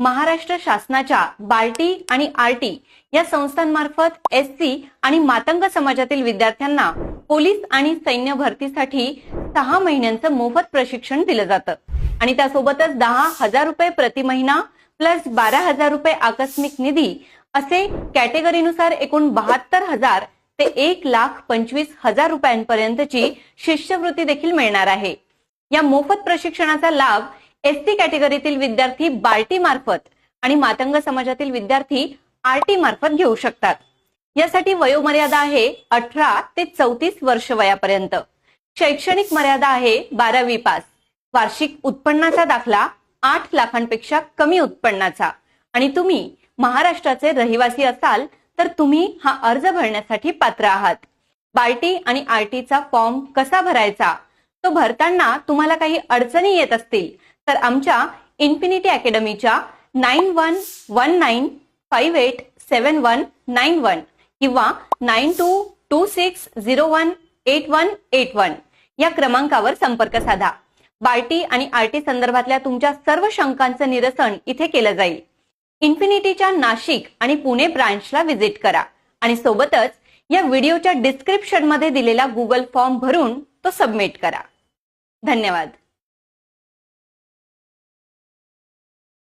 महाराष्ट्र शासनाच्या बार्टी आणि आरटी या संस्थांमार्फत एससी आणि मातंग समाजातील विद्यार्थ्यांना पोलीस आणि सैन्य भरतीसाठी 6 महिन्यांचं मोफत प्रशिक्षण दिलं जातं आणि त्यासोबतच 10,000 रुपये प्रति महिना प्लस 12,000 रुपये आकस्मिक निधी असे कॅटेगरीनुसार एकूण 72,000 ते 1,25,000 रुपयांपर्यंतची शिष्यवृत्ती देखील मिळणार आहे। या मोफत प्रशिक्षणाचा लाभ एसटी कॅटेगरीतील विद्यार्थी बार्टी मार्फत आणि मातंग समाजातील विद्यार्थी आरटी मार्फत घेऊ शकतात। यासाठी वयोमर्यादा आहे 18 ते 34 वर्ष वयापर्यंत। शैक्षणिक मर्यादा आहे 12वी पास। वार्षिक उत्पन्नाचा दाखला 8 लाखांपेक्षा कमी उत्पन्नाचा आणि तुम्ही महाराष्ट्राचे रहिवासी असाल तर तुम्ही हा अर्ज भरण्यासाठी पात्र आहात। बार्टी आणि आरटीचा फॉर्म कसा भरायचा तो भरताना तुम्हाला काही अडचणी येत असतील तर आमच्या इन्फिनिटी अकॅडमीच्या 9119587191 किंवा 9226018181 या क्रमांकावर संपर्क साधा। बार्टी आणि आरटी संदर्भातल्या तुमच्या सर्व शंकांचं निरसन इथे केलं जाईल। इन्फिनिटीच्या नाशिक आणि पुणे ब्रांचला व्हिजिट करा आणि सोबतच या व्हिडिओच्या डिस्क्रिप्शन मध्ये दिलेला गुगल फॉर्म भरून तो सबमिट करा। धन्यवाद।